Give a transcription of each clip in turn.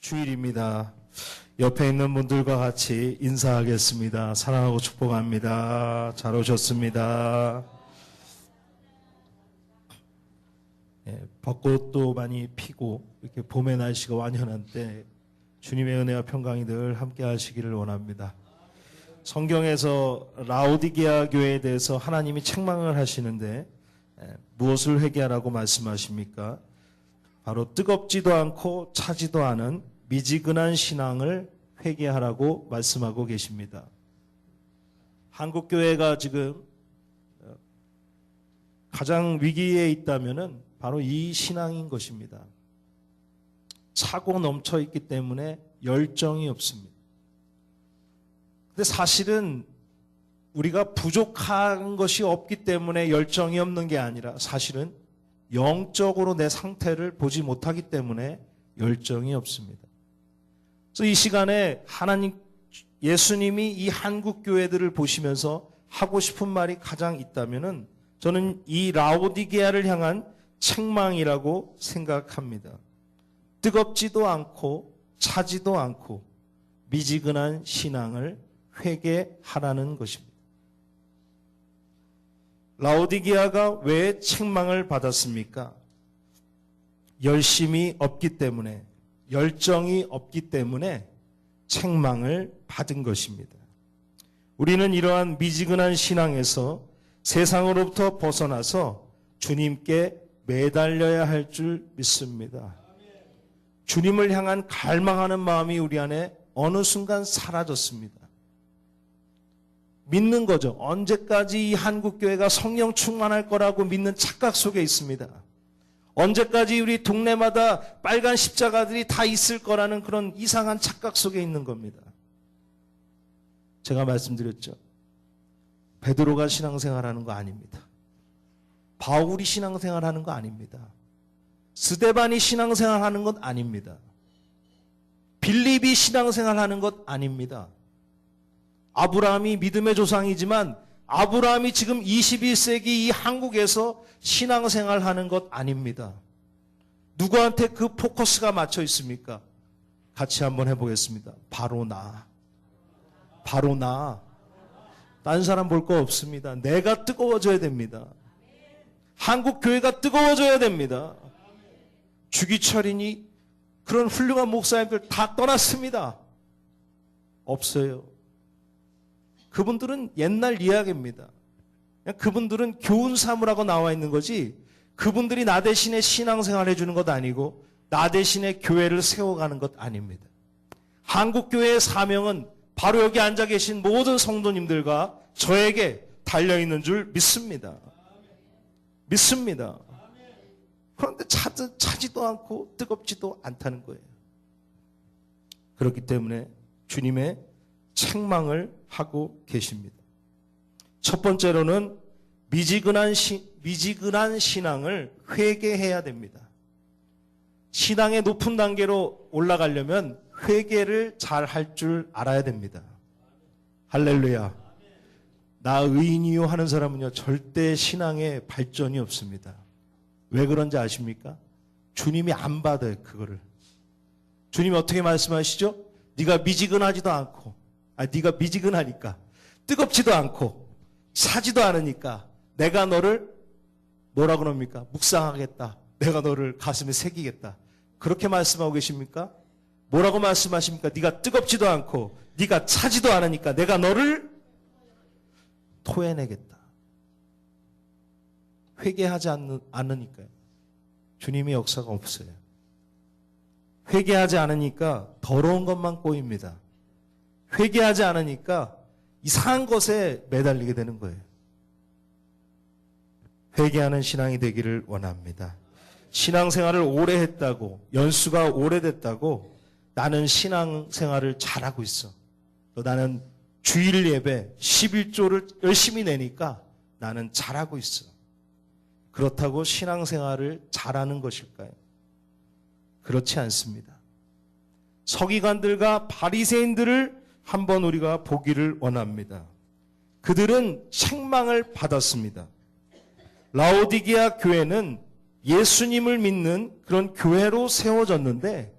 주일입니다. 옆에 있는 분들과 같이 인사하겠습니다. 사랑하고 축복합니다. 잘 오셨습니다. 벚꽃도 많이 피고 이렇게 봄의 날씨가 완연한 때 주님의 은혜와 평강이 늘 함께 하시기를 원합니다. 성경에서 라오디게아 교회에 대해서 하나님이 책망을 하시는데 무엇을 회개하라고 말씀하십니까? 바로 뜨겁지도 않고 차지도 않은 미지근한 신앙을 회개하라고 말씀하고 계십니다. 한국교회가 지금 가장 위기에 있다면은 바로 이 신앙인 것입니다. 차고 넘쳐 있기 때문에 열정이 없습니다. 근데 사실은 우리가 부족한 것이 없기 때문에 열정이 없는 게 아니라 사실은 영적으로 내 상태를 보지 못하기 때문에 열정이 없습니다. 그래서 이 시간에 하나님, 예수님이 이 한국 교회들을 보시면서 하고 싶은 말이 가장 있다면은 저는 이 라오디게아를 향한 책망이라고 생각합니다. 뜨겁지도 않고 차지도 않고 미지근한 신앙을 회개하라는 것입니다. 라오디게아가 왜 책망을 받았습니까? 열심이 없기 때문에, 열정이 없기 때문에 책망을 받은 것입니다. 우리는 이러한 미지근한 신앙에서 세상으로부터 벗어나서 주님께 매달려야 할 줄 믿습니다. 주님을 향한 갈망하는 마음이 우리 안에 어느 순간 사라졌습니다. 믿는 거죠. 언제까지 이 한국교회가 성령 충만할 거라고 믿는 착각 속에 있습니다. 언제까지 우리 동네마다 빨간 십자가들이 다 있을 거라는 그런 이상한 착각 속에 있는 겁니다. 제가 말씀드렸죠. 베드로가 신앙생활하는 거 아닙니다. 바울이 신앙생활하는 거 아닙니다. 스데반이 신앙생활하는 것 아닙니다. 빌립이 신앙생활하는 것 아닙니다. 아브라함이 믿음의 조상이지만 아브라함이 지금 21세기 이 한국에서 신앙생활하는 것 아닙니다. 누구한테 그 포커스가 맞춰 있습니까? 같이 한번 해보겠습니다. 바로 나. 바로 나. 딴 사람 볼 거 없습니다. 내가 뜨거워져야 됩니다. 한국 교회가 뜨거워져야 됩니다. 주기철이니 그런 훌륭한 목사님들 다 떠났습니다. 없어요. 그분들은 옛날 이야기입니다. 그분들은 교훈 삼으라고 나와 있는 거지 그분들이 나 대신에 신앙생활 해주는 것 아니고 나 대신에 교회를 세워가는 것 아닙니다. 한국교회의 사명은 바로 여기 앉아 계신 모든 성도님들과 저에게 달려있는 줄 믿습니다. 믿습니다. 그런데 차지도 않고 뜨겁지도 않다는 거예요. 그렇기 때문에 주님의 책망을 하고 계십니다. 첫 번째로는 미지근한 신앙을 회개해야 됩니다. 신앙의 높은 단계로 올라가려면 회개를 잘 할 줄 알아야 됩니다. 할렐루야. 나 의인이요 하는 사람은요 절대 신앙에 발전이 없습니다. 왜 그런지 아십니까? 주님이 안 받아요 그거를. 주님이 어떻게 말씀하시죠? 네가 미지근하지도 않고 네가 미지근하니까 뜨겁지도 않고 차지도 않으니까 내가 너를 뭐라 그럽니까? 묵상하겠다. 내가 너를 가슴에 새기겠다. 그렇게 말씀하고 계십니까? 뭐라고 말씀하십니까? 네가 뜨겁지도 않고 네가 차지도 않으니까 내가 너를 토해내겠다. 회개하지 않으니까요. 주님의 역사가 없어요. 회개하지 않으니까 더러운 것만 꼬입니다. 회개하지 않으니까 이상한 것에 매달리게 되는 거예요. 회개하는 신앙이 되기를 원합니다. 신앙생활을 오래 했다고, 연수가 오래됐다고 나는 신앙생활을 잘하고 있어. 또 나는 주일 예배 11조를 열심히 내니까 나는 잘하고 있어. 그렇다고 신앙생활을 잘하는 것일까요? 그렇지 않습니다. 서기관들과 바리새인들을 한번 우리가 보기를 원합니다. 그들은 책망을 받았습니다. 라오디게아 교회는 예수님을 믿는 그런 교회로 세워졌는데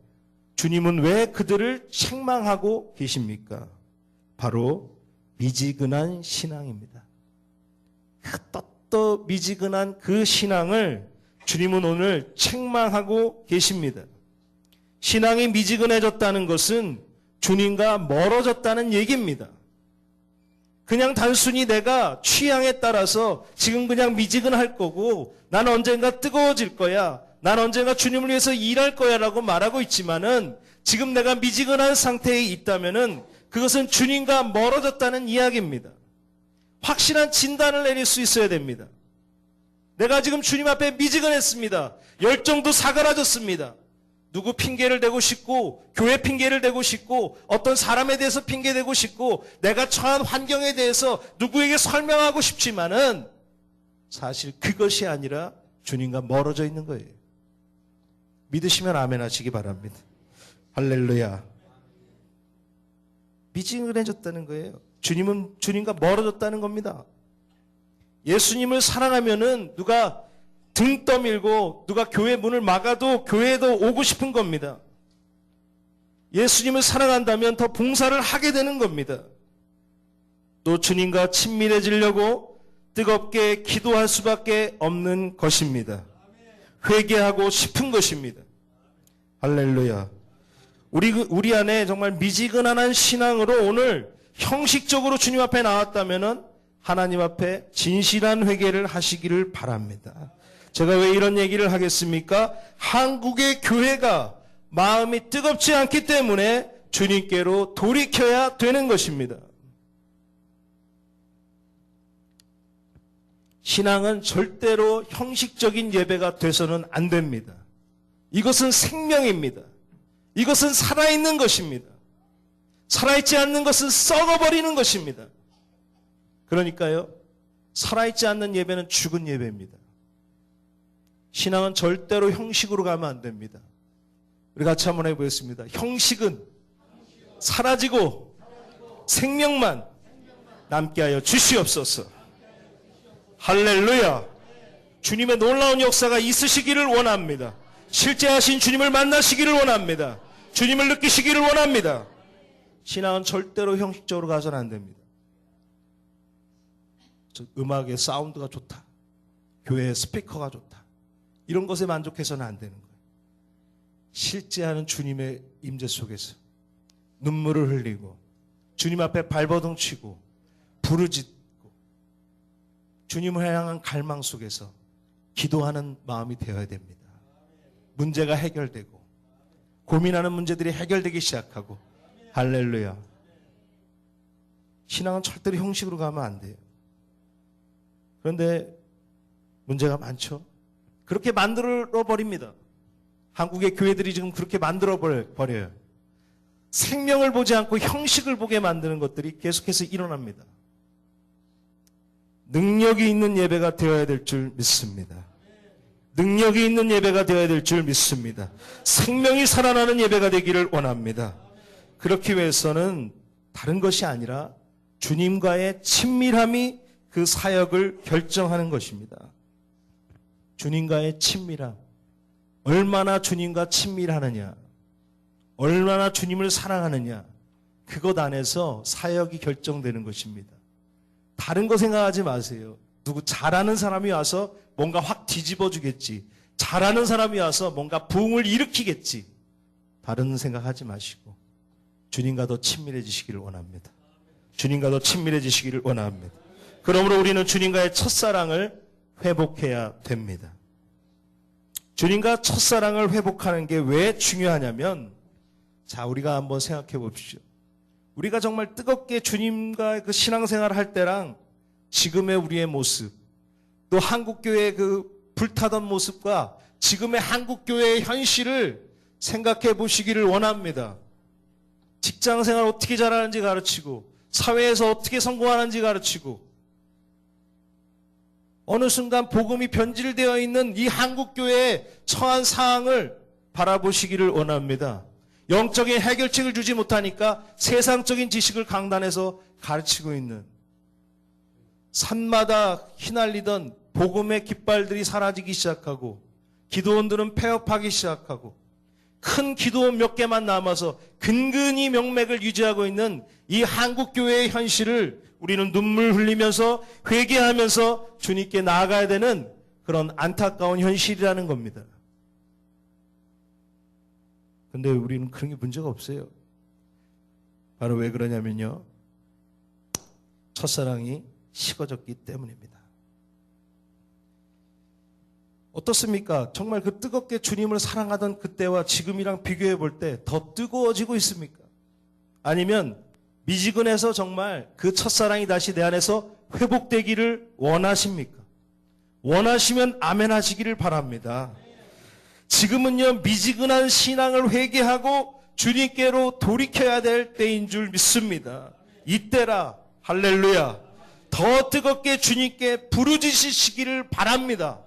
주님은 왜 그들을 책망하고 계십니까? 바로 미지근한 신앙입니다. 떳떳 미지근한 그 신앙을 주님은 오늘 책망하고 계십니다. 신앙이 미지근해졌다는 것은 주님과 멀어졌다는 얘기입니다. 그냥 단순히 내가 취향에 따라서 지금 그냥 미지근할 거고 난 언젠가 뜨거워질 거야. 난 언젠가 주님을 위해서 일할 거야 라고 말하고 있지만은 지금 내가 미지근한 상태에 있다면은 그것은 주님과 멀어졌다는 이야기입니다. 확실한 진단을 내릴 수 있어야 됩니다. 내가 지금 주님 앞에 미지근했습니다. 열정도 사그라졌습니다. 누구 핑계를 대고 싶고 교회 핑계를 대고 싶고 어떤 사람에 대해서 핑계대고 싶고 내가 처한 환경에 대해서 누구에게 설명하고 싶지만은 사실 그것이 아니라 주님과 멀어져 있는 거예요. 믿으시면 아멘 하시기 바랍니다. 할렐루야. 미지근해졌다는 거예요. 주님은 주님과 멀어졌다는 겁니다. 예수님을 사랑하면은 누가 등 떠밀고 누가 교회 문을 막아도 교회에도 오고 싶은 겁니다. 예수님을 사랑한다면 더 봉사를 하게 되는 겁니다. 또 주님과 친밀해지려고 뜨겁게 기도할 수밖에 없는 것입니다. 회개하고 싶은 것입니다. 할렐루야. 우리 안에 정말 미지근한 신앙으로 오늘 형식적으로 주님 앞에 나왔다면은 하나님 앞에 진실한 회개를 하시기를 바랍니다. 제가 왜 이런 얘기를 하겠습니까? 한국의 교회가 마음이 뜨겁지 않기 때문에 주님께로 돌이켜야 되는 것입니다. 신앙은 절대로 형식적인 예배가 돼서는 안 됩니다. 이것은 생명입니다. 이것은 살아있는 것입니다. 살아있지 않는 것은 썩어버리는 것입니다. 그러니까요, 살아있지 않는 예배는 죽은 예배입니다. 신앙은 절대로 형식으로 가면 안 됩니다. 우리 같이 한번 해보겠습니다. 형식은 사라지고 생명만 남게 하여 주시옵소서. 할렐루야. 주님의 놀라운 역사가 있으시기를 원합니다. 실제 하신 주님을 만나시기를 원합니다. 주님을 느끼시기를 원합니다. 신앙은 절대로 형식적으로 가서는 안 됩니다. 음악의 사운드가 좋다. 교회의 스피커가 좋다. 이런 것에 만족해서는 안 되는 거예요. 실제 하는 주님의 임재 속에서 눈물을 흘리고 주님 앞에 발버둥 치고 부르짖고 주님을 향한 갈망 속에서 기도하는 마음이 되어야 됩니다. 문제가 해결되고 고민하는 문제들이 해결되기 시작하고 할렐루야. 신앙은 절대로 형식으로 가면 안 돼요. 그런데 문제가 많죠. 그렇게 만들어버립니다. 한국의 교회들이 지금 그렇게 만들어버려요. 생명을 보지 않고 형식을 보게 만드는 것들이 계속해서 일어납니다. 능력이 있는 예배가 되어야 될 줄 믿습니다. 능력이 있는 예배가 되어야 될 줄 믿습니다. 생명이 살아나는 예배가 되기를 원합니다. 그렇기 위해서는 다른 것이 아니라 주님과의 친밀함이 그 사역을 결정하는 것입니다. 주님과의 친밀함. 얼마나 주님과 친밀하느냐, 얼마나 주님을 사랑하느냐, 그것 안에서 사역이 결정되는 것입니다. 다른 거 생각하지 마세요. 누구 잘하는 사람이 와서 뭔가 확 뒤집어 주겠지, 잘하는 사람이 와서 뭔가 부흥을 일으키겠지, 다른 생각하지 마시고 주님과 더 친밀해지시기를 원합니다. 주님과 더 친밀해지시기를 원합니다. 그러므로 우리는 주님과의 첫사랑을 회복해야 됩니다. 주님과 첫사랑을 회복하는 게 왜 중요하냐면, 자, 우리가 한번 생각해 봅시오. 우리가 정말 뜨겁게 주님과 그 신앙생활을 할 때랑 지금의 우리의 모습, 또 한국교회의 그 불타던 모습과 지금의 한국교회의 현실을 생각해 보시기를 원합니다. 직장생활 어떻게 잘하는지 가르치고, 사회에서 어떻게 성공하는지 가르치고, 어느 순간 복음이 변질되어 있는 이 한국교회의 처한 상황을 바라보시기를 원합니다. 영적인 해결책을 주지 못하니까 세상적인 지식을 강단에서 가르치고 있는, 산마다 휘날리던 복음의 깃발들이 사라지기 시작하고 기도원들은 폐업하기 시작하고 큰 기도 몇 개만 남아서 근근히 명맥을 유지하고 있는 이 한국교회의 현실을 우리는 눈물 흘리면서 회개하면서 주님께 나아가야 되는 그런 안타까운 현실이라는 겁니다. 근데 우리는 그런 게 문제가 없어요. 바로 왜 그러냐면요, 첫사랑이 식어졌기 때문입니다. 어떻습니까? 정말 그 뜨겁게 주님을 사랑하던 그때와 지금이랑 비교해 볼 때 더 뜨거워지고 있습니까? 아니면 미지근해서 정말 그 첫사랑이 다시 내 안에서 회복되기를 원하십니까? 원하시면 아멘 하시기를 바랍니다. 지금은요, 미지근한 신앙을 회개하고 주님께로 돌이켜야 될 때인 줄 믿습니다. 이때라, 할렐루야, 더 뜨겁게 주님께 부르짖으시기를 바랍니다.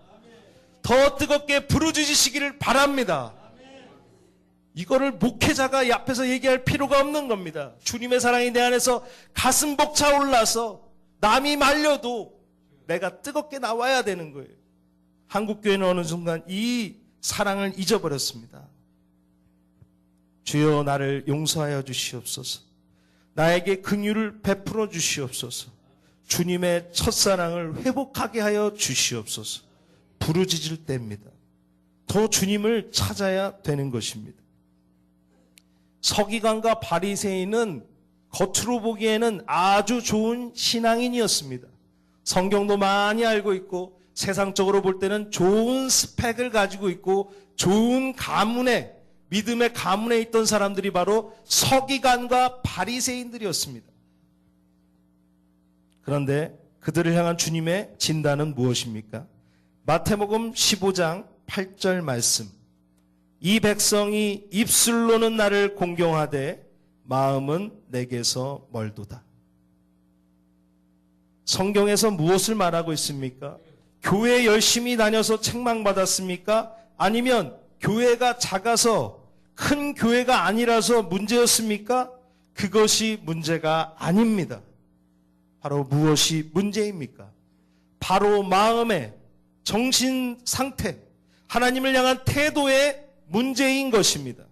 더 뜨겁게 부르짖으시기를 바랍니다. 이거를 목회자가 이 앞에서 얘기할 필요가 없는 겁니다. 주님의 사랑이 내 안에서 가슴 벅차올라서 남이 말려도 내가 뜨겁게 나와야 되는 거예요. 한국교회는 어느 순간 이 사랑을 잊어버렸습니다. 주여 나를 용서하여 주시옵소서. 나에게 긍휼을 베풀어 주시옵소서. 주님의 첫사랑을 회복하게 하여 주시옵소서. 부르짖을 때입니다. 더 주님을 찾아야 되는 것입니다. 서기관과 바리새인은 겉으로 보기에는 아주 좋은 신앙인이었습니다. 성경도 많이 알고 있고 세상적으로 볼 때는 좋은 스펙을 가지고 있고 좋은 가문에, 믿음의 가문에 있던 사람들이 바로 서기관과 바리새인들이었습니다. 그런데 그들을 향한 주님의 진단은 무엇입니까? 마태복음 15장 8절 말씀. 이 백성이 입술로는 나를 공경하되 마음은 내게서 멀도다. 성경에서 무엇을 말하고 있습니까? 교회 열심히 다녀서 책망받았습니까? 아니면 교회가 작아서 큰 교회가 아니라서 문제였습니까? 그것이 문제가 아닙니다. 바로 무엇이 문제입니까? 바로 마음의 정신 상태, 하나님을 향한 태도의 문제인 것입니다.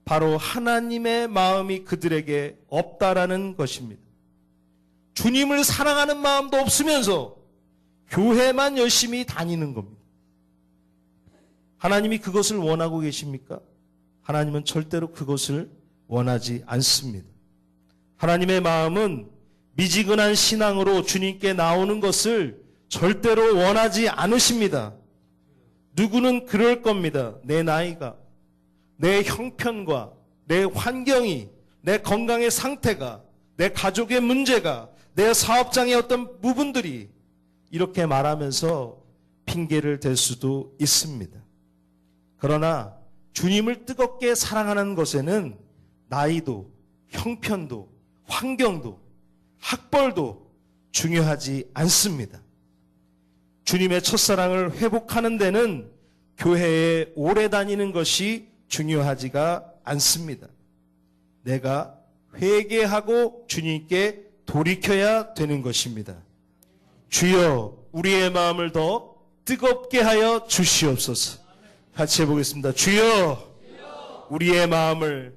바로 하나님의 마음이 그들에게 없다라는 것입니다. 주님을 사랑하는 마음도 없으면서 교회만 열심히 다니는 겁니다. 하나님이 그것을 원하고 계십니까? 하나님은 절대로 그것을 원하지 않습니다. 하나님의 마음은 미지근한 신앙으로 주님께 나오는 것을 절대로 원하지 않으십니다. 누구는 그럴 겁니다. 내 나이가, 내 형편과 내 환경이, 내 건강의 상태가, 내 가족의 문제가, 내 사업장의 어떤 부분들이 이렇게 말하면서 핑계를 댈 수도 있습니다. 그러나 주님을 뜨겁게 사랑하는 것에는 나이도, 형편도, 환경도, 학벌도 중요하지 않습니다. 주님의 첫사랑을 회복하는 데는 교회에 오래 다니는 것이 중요하지가 않습니다. 내가 회개하고 주님께 돌이켜야 되는 것입니다. 주여 우리의 마음을 더 뜨겁게 하여 주시옵소서. 같이 해보겠습니다. 주여 우리의 마음을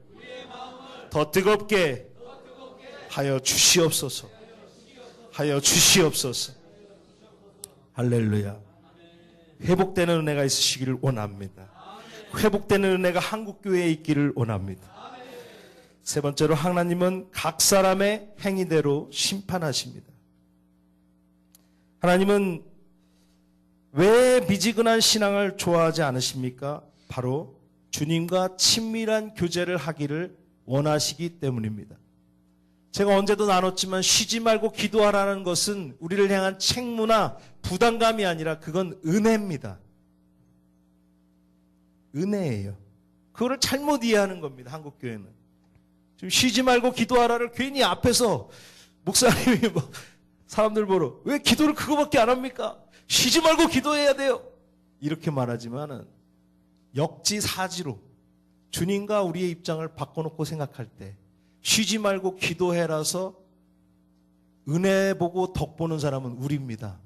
더 뜨겁게 하여 주시옵소서. 하여 주시옵소서. 할렐루야. 회복되는 은혜가 있으시기를 원합니다. 회복되는 은혜가 한국교회에 있기를 원합니다. 세 번째로 하나님은 각 사람의 행위대로 심판하십니다. 하나님은 왜 미지근한 신앙을 좋아하지 않으십니까? 바로 주님과 친밀한 교제를 하기를 원하시기 때문입니다. 제가 언제도 나눴지만 쉬지 말고 기도하라는 것은 우리를 향한 책무나 부담감이 아니라 그건 은혜입니다. 은혜예요. 그거를 잘못 이해하는 겁니다. 한국교회는. 지금 쉬지 말고 기도하라를 괜히 앞에서 목사님이 뭐 사람들 보러 왜 기도를 그거밖에 안 합니까? 쉬지 말고 기도해야 돼요. 이렇게 말하지만은 역지사지로 주님과 우리의 입장을 바꿔놓고 생각할 때 쉬지 말고 기도해라서 은혜 보고 덕 보는 사람은 우리입니다.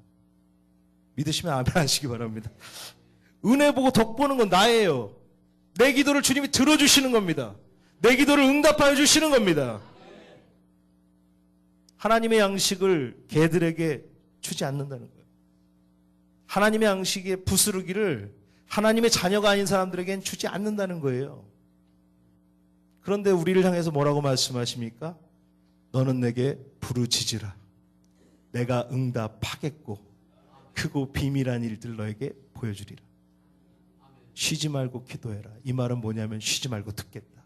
믿으시면 아멘 하시기 바랍니다. 은혜 보고 덕 보는 건 나예요. 내 기도를 주님이 들어주시는 겁니다. 내 기도를 응답하여 주시는 겁니다. 하나님의 양식을 개들에게 주지 않는다는 거예요. 하나님의 양식의 부스러기를 하나님의 자녀가 아닌 사람들에겐 주지 않는다는 거예요. 그런데 우리를 향해서 뭐라고 말씀하십니까? 너는 내게 부르짖으라. 내가 응답하겠고 크고 비밀한 일들 너에게 보여주리라. 쉬지 말고 기도해라. 이 말은 뭐냐면 쉬지 말고 듣겠다.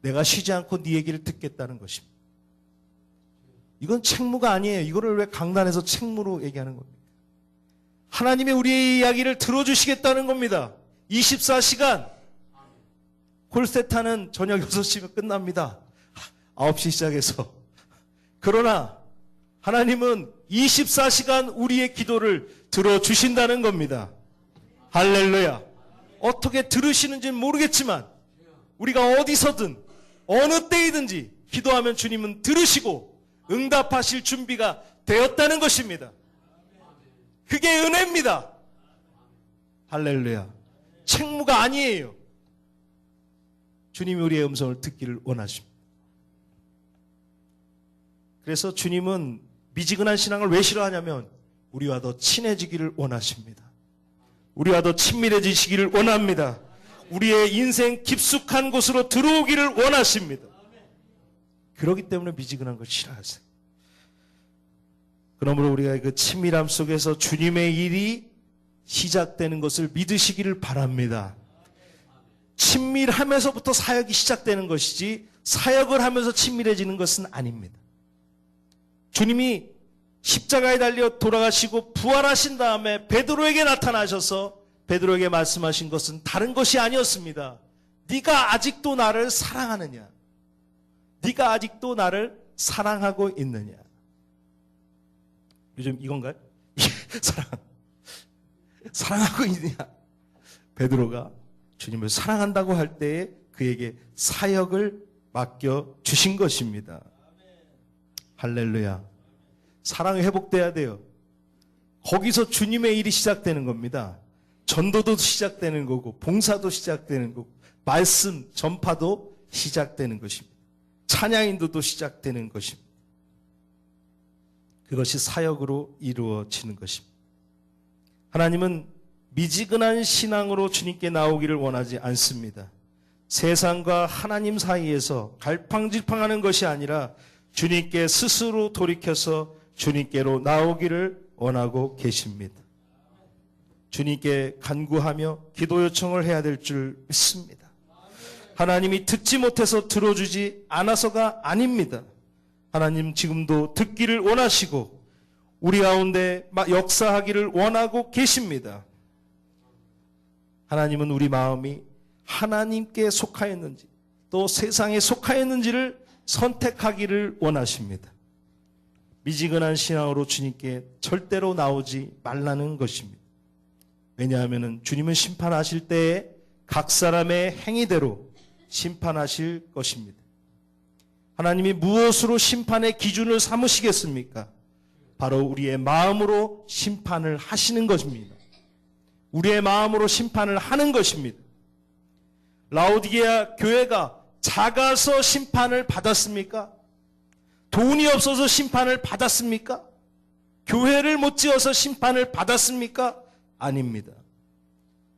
내가 쉬지 않고 네 얘기를 듣겠다는 것입니다. 이건 책무가 아니에요. 이거를 왜 강단에서 책무로 얘기하는 겁니까? 하나님의 우리의 이야기를 들어주시겠다는 겁니다. 24시간. 콜세타는 저녁 6시면 끝납니다. 9시 시작해서. 그러나 하나님은 24시간 우리의 기도를 들어주신다는 겁니다. 할렐루야. 어떻게 들으시는지는 모르겠지만 우리가 어디서든 어느 때이든지 기도하면 주님은 들으시고 응답하실 준비가 되었다는 것입니다. 그게 은혜입니다. 할렐루야. 책무가 아니에요. 주님이 우리의 음성을 듣기를 원하십니다. 그래서 주님은 미지근한 신앙을 왜 싫어하냐면 우리와 더 친해지기를 원하십니다. 우리와 더 친밀해지시기를 원합니다. 우리의 인생 깊숙한 곳으로 들어오기를 원하십니다. 그렇기 때문에 미지근한 걸 싫어하세요. 그러므로 우리가 그 친밀함 속에서 주님의 일이 시작되는 것을 믿으시기를 바랍니다. 친밀하면서부터 사역이 시작되는 것이지 사역을 하면서 친밀해지는 것은 아닙니다. 주님이 십자가에 달려 돌아가시고 부활하신 다음에 베드로에게 나타나셔서 베드로에게 말씀하신 것은 다른 것이 아니었습니다. 네가 아직도 나를 사랑하느냐? 네가 아직도 나를 사랑하고 있느냐? 요즘 이건가요? 사랑하고 있느냐? 베드로가 주님을 사랑한다고 할 때에 그에게 사역을 맡겨 주신 것입니다. 할렐루야. 사랑이 회복돼야 돼요. 거기서 주님의 일이 시작되는 겁니다. 전도도 시작되는 거고 봉사도 시작되는 거고 말씀 전파도 시작되는 것입니다. 찬양 인도도 시작되는 것입니다. 그것이 사역으로 이루어지는 것입니다. 하나님은 미지근한 신앙으로 주님께 나오기를 원하지 않습니다. 세상과 하나님 사이에서 갈팡질팡하는 것이 아니라 주님께 스스로 돌이켜서 주님께로 나오기를 원하고 계십니다. 주님께 간구하며 기도 요청을 해야 될 줄 믿습니다. 하나님이 듣지 못해서 들어주지 않아서가 아닙니다. 하나님 지금도 듣기를 원하시고 우리 가운데 역사하기를 원하고 계십니다. 하나님은 우리 마음이 하나님께 속하였는지 또 세상에 속하였는지를 선택하기를 원하십니다. 미지근한 신앙으로 주님께 절대로 나오지 말라는 것입니다. 왜냐하면 주님은 심판하실 때에 각 사람의 행위대로 심판하실 것입니다. 하나님이 무엇으로 심판의 기준을 삼으시겠습니까? 바로 우리의 마음으로 심판을 하시는 것입니다. 우리의 마음으로 심판을 하는 것입니다. 라오디게아 교회가 작아서 심판을 받았습니까? 돈이 없어서 심판을 받았습니까? 교회를 못 지어서 심판을 받았습니까? 아닙니다.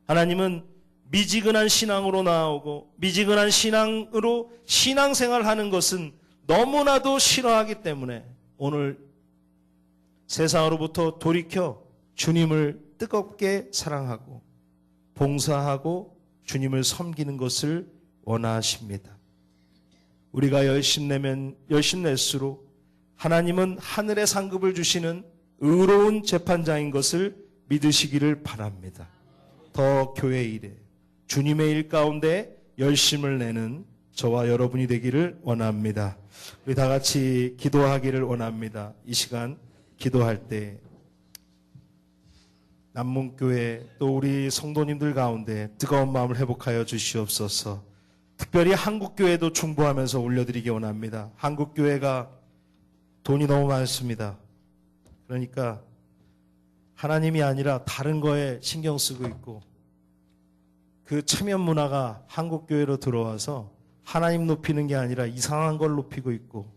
하나님은 미지근한 신앙으로 나오고 미지근한 신앙으로 신앙생활하는 것은 너무나도 싫어하기 때문에 오늘 세상으로부터 돌이켜 주님을 뜨겁게 사랑하고 봉사하고 주님을 섬기는 것을 원하십니다. 우리가 열심내면 열심낼수록 하나님은 하늘의 상급을 주시는 의로운 재판장인 것을 믿으시기를 바랍니다. 더 교회 일에 주님의 일 가운데 열심을 내는 저와 여러분이 되기를 원합니다. 우리 다 같이 기도하기를 원합니다. 이 시간 기도할 때 남문교회 또 우리 성도님들 가운데 뜨거운 마음을 회복하여 주시옵소서. 특별히 한국교회도 중보하면서 올려드리기 원합니다. 한국교회가 돈이 너무 많습니다. 그러니까 하나님이 아니라 다른 거에 신경 쓰고 있고 그 체면 문화가 한국 교회로 들어와서 하나님 높이는 게 아니라 이상한 걸 높이고 있고,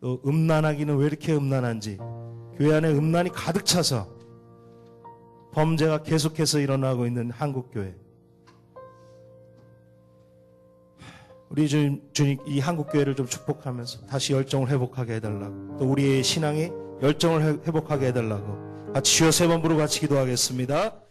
또 음란하기는 왜 이렇게 음란한지, 교회 안에 음란이 가득 차서 범죄가 계속해서 일어나고 있는 한국 교회. 우리 주님 이 한국 교회를 좀 축복하면서 다시 열정을 회복하게 해달라고, 또 우리의 신앙이 열정을 회복하게 해달라고 같이 주여 3번 부르고 같이 기도하겠습니다.